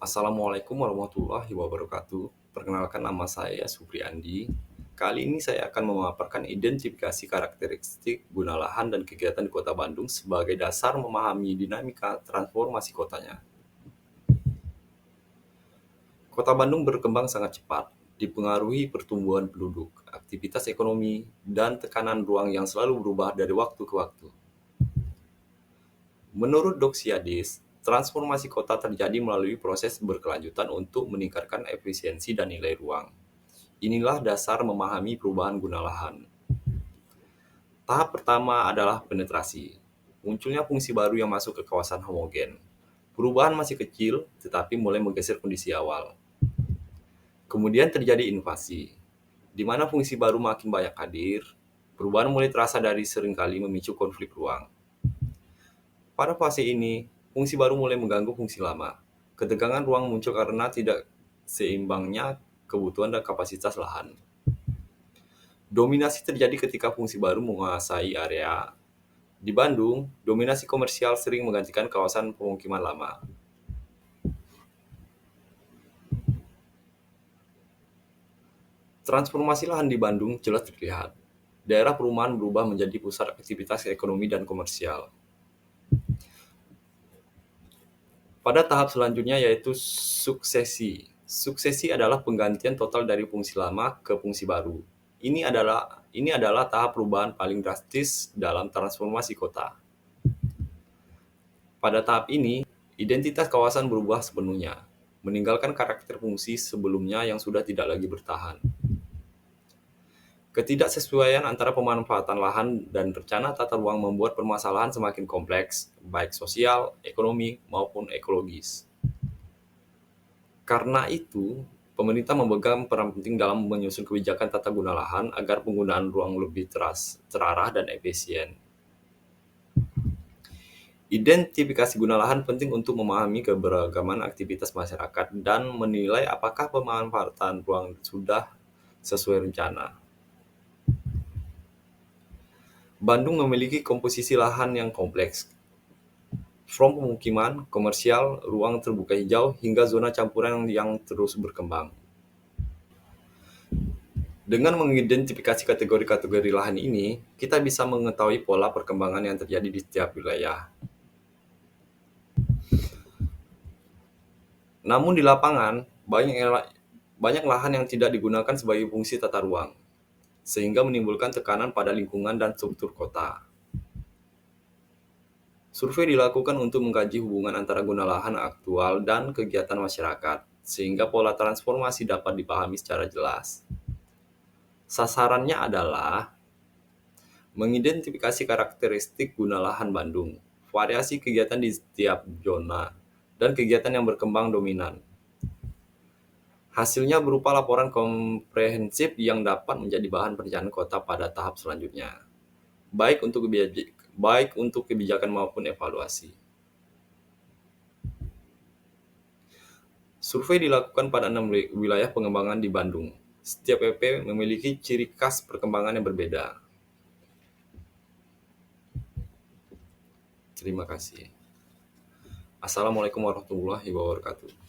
Assalamualaikum warahmatullahi wabarakatuh. Perkenalkan nama saya Supriyandi. Kali ini saya akan memaparkan identifikasi karakteristik guna lahan dan kegiatan di Kota Bandung sebagai dasar memahami dinamika transformasi kotanya. Kota Bandung berkembang sangat cepat, dipengaruhi pertumbuhan penduduk, aktivitas ekonomi, dan tekanan ruang yang selalu berubah dari waktu ke waktu. Menurut Doxiadis, transformasi kota terjadi melalui proses berkelanjutan untuk meningkatkan efisiensi dan nilai ruang. Inilah dasar memahami perubahan guna lahan. Tahap pertama adalah penetrasi. Munculnya fungsi baru yang masuk ke kawasan homogen. Perubahan masih kecil, tetapi mulai menggeser kondisi awal. Kemudian terjadi invasi, di mana fungsi baru makin banyak hadir. Perubahan mulai terasa dari seringkali memicu konflik ruang. Pada fase ini, fungsi baru mulai mengganggu fungsi lama. Ketegangan ruang muncul karena tidak seimbangnya kebutuhan dan kapasitas lahan. Dominasi terjadi ketika fungsi baru menguasai area. Di Bandung, dominasi komersial sering menggantikan kawasan pemukiman lama. Transformasi lahan di Bandung jelas terlihat. Daerah perumahan berubah menjadi pusat aktivitas ekonomi dan komersial. Pada tahap selanjutnya yaitu suksesi. Suksesi adalah penggantian total dari fungsi lama ke fungsi baru. Ini adalah tahap perubahan paling drastis dalam transformasi kota. Pada tahap ini, identitas kawasan berubah sepenuhnya, meninggalkan karakter fungsi sebelumnya yang sudah tidak lagi bertahan. Ketidaksesuaian antara pemanfaatan lahan dan rencana tata ruang membuat permasalahan semakin kompleks, baik sosial, ekonomi, maupun ekologis. Karena itu, pemerintah memegang peran penting dalam menyusun kebijakan tata guna lahan agar penggunaan ruang lebih terarah dan efisien. Identifikasi guna lahan penting untuk memahami keberagaman aktivitas masyarakat dan menilai apakah pemanfaatan ruang sudah sesuai rencana. Bandung memiliki komposisi lahan yang kompleks, from pemukiman, komersial, ruang terbuka hijau, hingga zona campuran yang terus berkembang. Dengan mengidentifikasi kategori-kategori lahan ini, kita bisa mengetahui pola perkembangan yang terjadi di setiap wilayah. Namun di lapangan, banyak lahan yang tidak digunakan sebagai fungsi tata ruang, sehingga menimbulkan tekanan pada lingkungan dan struktur kota. Survei dilakukan untuk mengkaji hubungan antara guna lahan aktual dan kegiatan masyarakat, sehingga pola transformasi dapat dipahami secara jelas. Sasarannya adalah mengidentifikasi karakteristik guna lahan Bandung, variasi kegiatan di setiap zona, dan kegiatan yang berkembang dominan. Hasilnya berupa laporan komprehensif yang dapat menjadi bahan perencanaan kota pada tahap selanjutnya, baik untuk kebijakan maupun evaluasi. Survei dilakukan pada 6 wilayah pengembangan di Bandung. Setiap PP memiliki ciri khas perkembangan yang berbeda. Terima kasih. Assalamualaikum warahmatullahi wabarakatuh.